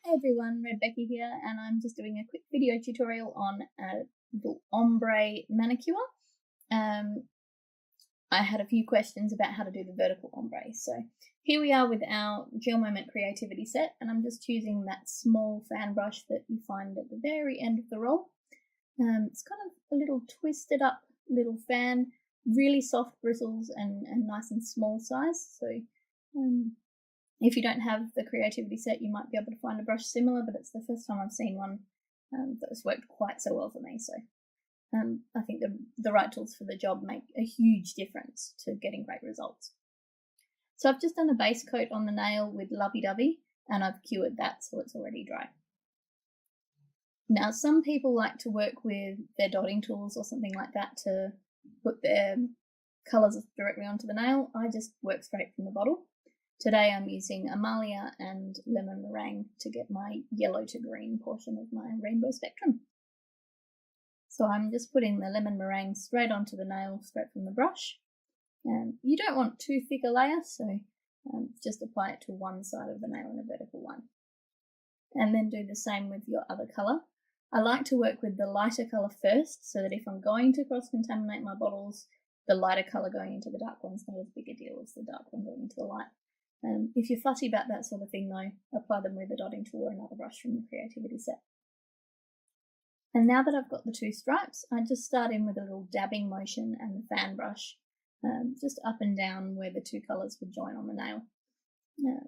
Hey everyone, Rebecca here, and I'm just doing a quick video tutorial on a little ombre manicure. I had a few questions about how to do the vertical ombre, so here we are with our GelMoment Creativity set, and I'm just choosing that small fan brush that you find at the very end of the roll. It's kind of a little twisted up little fan, really soft bristles and nice and small size, so if you don't have the Creativity set, you might be able to find a brush similar, but it's the first time I've seen one that's worked quite so well for me. So I think the right tools for the job make a huge difference to getting great results. So I've just done a base coat on the nail with Lovey Dovey, and I've cured that so it's already dry. Now, some people like to work with their dotting tools or something like that to put their colours directly onto the nail. I just work straight from the bottle. Today I'm using Amalia and Lemon Meringue to get my yellow to green portion of my rainbow spectrum. So I'm just putting the lemon meringue straight onto the nail, straight from the brush. You don't want too thick a layer, so just apply it to one side of the nail in a vertical one. And then do the same with your other colour. I like to work with the lighter colour first, so that if I'm going to cross-contaminate my bottles, the lighter colour going into the dark one's not as big a deal as the dark one going into the light. If you're fussy about that sort of thing though, apply them with a dotting tool or another brush from the Creativity set. And now that I've got the two stripes, I just start in with a little dabbing motion and the fan brush, just up and down where the two colours would join on the nail.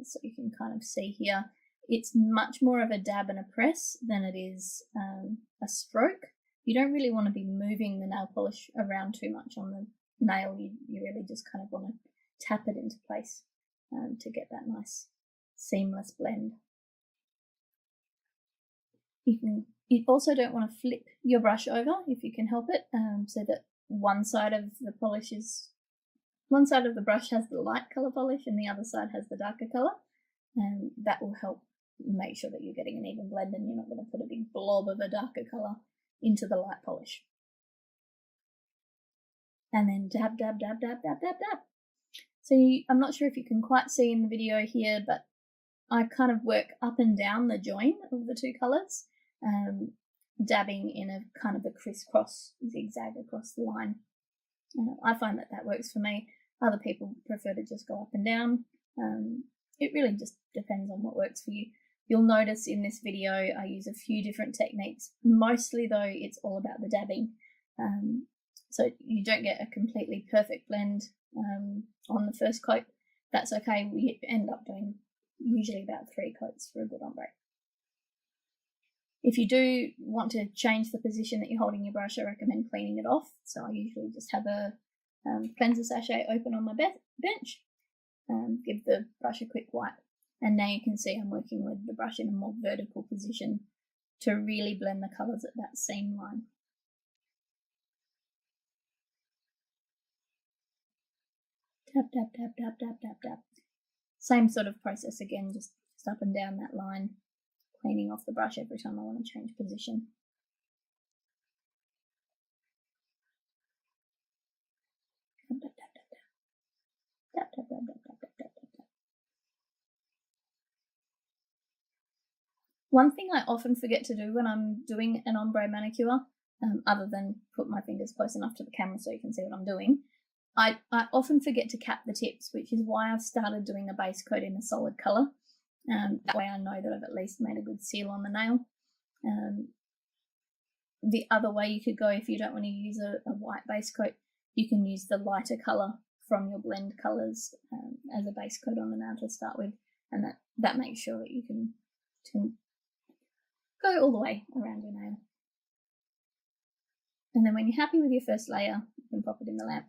So you can kind of see here, it's much more of a dab and a press than it is a stroke. You don't really want to be moving the nail polish around too much on the nail. You really just kind of want to tap it into place to get that nice seamless blend. You also don't want to flip your brush over if you can help it, so that one side of the brush has the light colour polish and the other side has the darker colour. That will help make sure that you're getting an even blend and you're not going to put a big blob of a darker colour into the light polish. And then dab, dab, dab, dab, dab, dab, dab. So I'm not sure if you can quite see in the video here, but I kind of work up and down the join of the two colours, dabbing in a kind of a crisscross zigzag across the line. I find that works for me. Other people prefer to just go up and down. It really just depends on what works for you. You'll notice in this video I use a few different techniques. Mostly though, it's all about the dabbing. So you don't get a completely perfect blend on the first coat. That's okay. We end up doing usually about 3 coats for a good ombre. If you do want to change the position that you're holding your brush, I recommend cleaning it off. So I usually just have a cleanser sachet open on my bench, give the brush a quick wipe, and now you can see I'm working with the brush in a more vertical position to really blend the colours at that seam line. Tap, tap, tap, tap, tap, tap, tap. Same sort of process again, just up and down that line, cleaning off the brush every time I want to change position. Tap, tap, tap, tap, tap. Tap, tap, tap, tap, tap, tap, tap, tap. One thing I often forget to do when I'm doing an ombre manicure, other than put my fingers close enough to the camera so you can see what I'm doing, I often forget to cap the tips, which is why I've started doing a base coat in a solid colour. That way I know that I've at least made a good seal on the nail. The other way you could go, if you don't want to use a white base coat, you can use the lighter colour from your blend colours as a base coat on the nail to start with, and that makes sure that you can go all the way around your nail. And then when you're happy with your first layer, you can pop it in the lamp.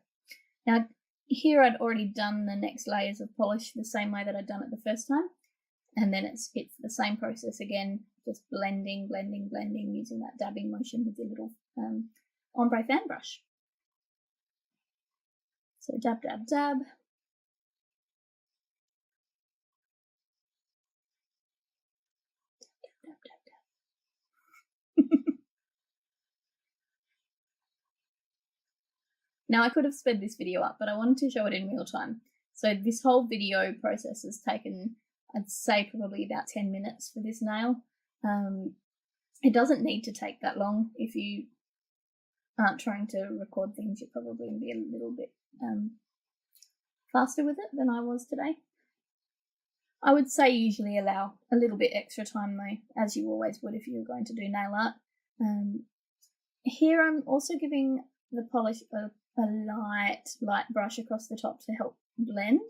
Now, here I'd already done the next layers of polish the same way that I'd done it the first time. And then it's the same process again, just blending, blending, blending, using that dabbing motion with your little ombre fan brush. So dab, dab, dab. Dab, dab, dab, dab. Now I could have sped this video up, but I wanted to show it in real time. So this whole video process has taken I'd say probably about 10 minutes for this nail. It doesn't need to take that long. If you aren't trying to record things, you're probably going to be a little bit faster with it than I was today. I would say usually allow a little bit extra time though, as you always would if you were going to do nail art. Here I'm also giving the polish a light brush across the top to help blend.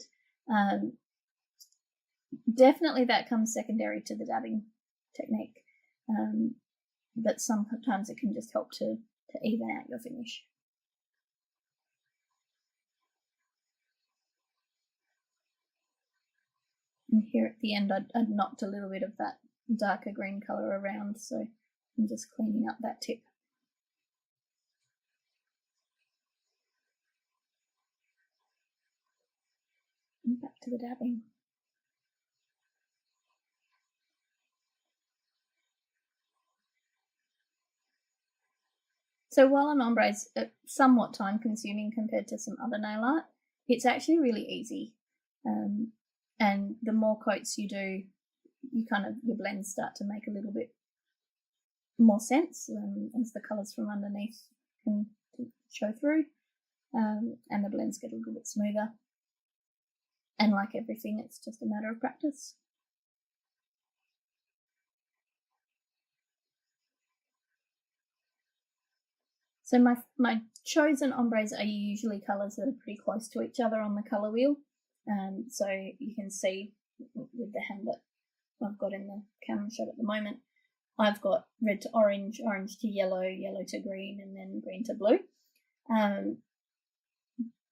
Definitely that comes secondary to the dabbing technique, but sometimes it can just help to even out your finish. And here at the end I'd knocked a little bit of that darker green colour around, so I'm just cleaning up that tip. And back to the dabbing. So while an ombre is somewhat time consuming compared to some other nail art, it's actually really easy. And the more coats you do, your blends start to make a little bit more sense as the colours from underneath can show through, and the blends get a little bit smoother. And like everything, it's just a matter of practice. So my chosen ombres are usually colours that are pretty close to each other on the colour wheel. So you can see with the hand that I've got in the camera shot at the moment, I've got red to orange, orange to yellow, yellow to green, and then green to blue.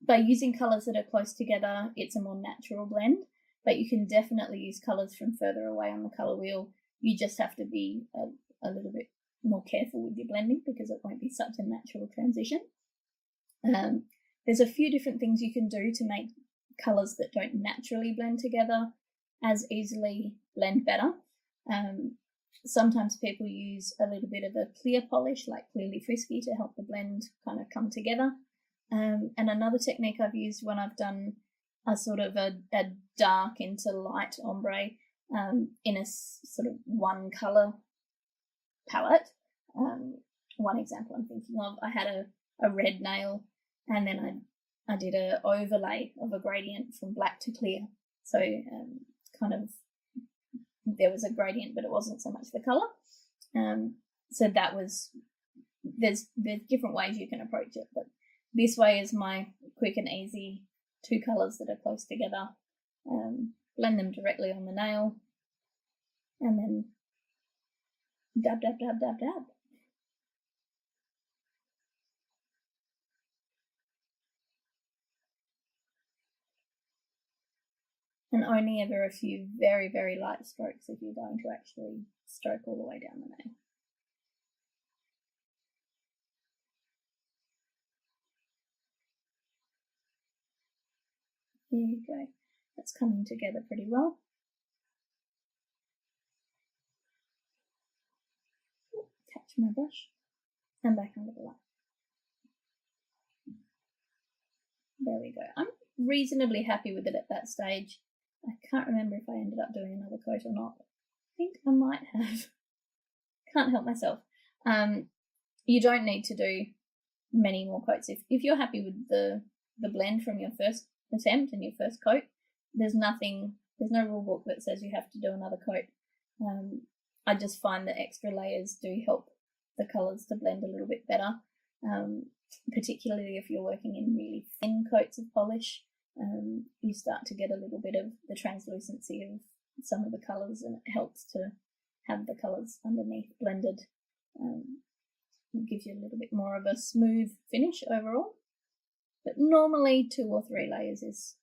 By using colours that are close together, it's a more natural blend, but you can definitely use colours from further away on the colour wheel. You just have to be a little bit more careful with your blending because it won't be such a natural transition. There's a few different things you can do to make colours that don't naturally blend together as easily blend better. Sometimes people use a little bit of a clear polish like Clearly Frisky to help the blend kind of come together. And another technique I've used when I've done a sort of a dark into light ombre in a sort of one colour palette. One example I'm thinking of, I had a red nail and then I did an overlay of a gradient from black to clear. So kind of there was a gradient, but it wasn't so much the colour. So that was, there's different ways you can approach it, but this way is my quick and easy two colours that are close together. Blend them directly on the nail and then dab, dab, dab, dab, dab. And only ever a few very, very light strokes if you're going to actually stroke all the way down the nail. There you go. That's coming together pretty well. Catch my brush and back under the light. There we go. I'm reasonably happy with it at that stage. I can't remember if I ended up doing another coat or not. I think I might have. Can't help myself. You don't need to do many more coats. If you're happy with the blend from your first attempt and your first coat, there's no rule book that says you have to do another coat. I just find that extra layers do help the colours to blend a little bit better, particularly if you're working in really thin coats of polish. You start to get a little bit of the translucency of some of the colours, and it helps to have the colours underneath blended. It gives you a little bit more of a smooth finish overall. But normally 2 or 3 layers is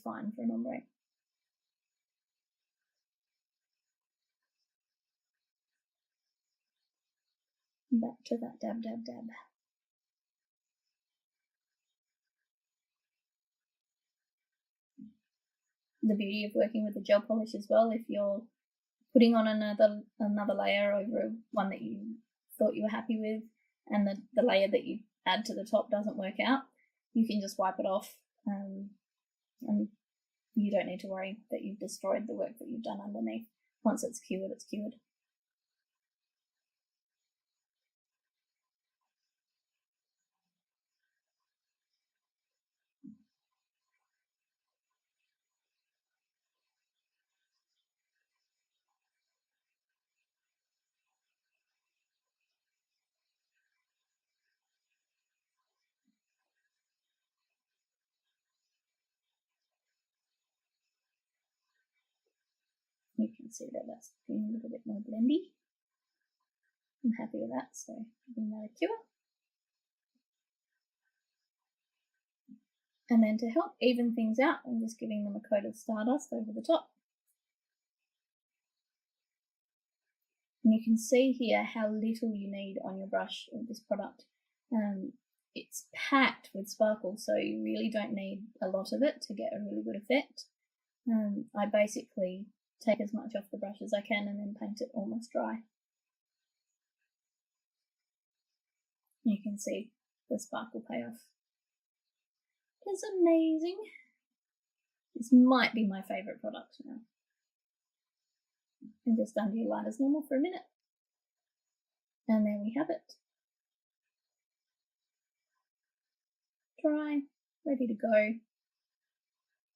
fine for an ombre. Back to that dab, dab, dab. The beauty of working with the gel polish as well, if you're putting on another layer over one that you thought you were happy with, and the layer that you add to the top doesn't work out, you can just wipe it off and you don't need to worry that you've destroyed the work that you've done underneath. Once it's cured, it's cured. You can see that that's looking a little bit more blendy. I'm happy with that, so giving that a cure. And then to help even things out, I'm just giving them a coat of Stardust over the top. And you can see here how little you need on your brush of this product. It's packed with sparkle, so you really don't need a lot of it to get a really good effect. I basically take as much off the brush as I can and then paint it almost dry. You can see the sparkle payoff. It's amazing. This might be my favourite product now. And just undo your line as normal for a minute. And there we have it. Dry, ready to go.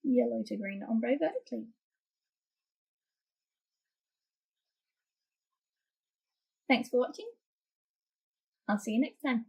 Yellow to green ombre vertically. Thanks for watching. I'll see you next time.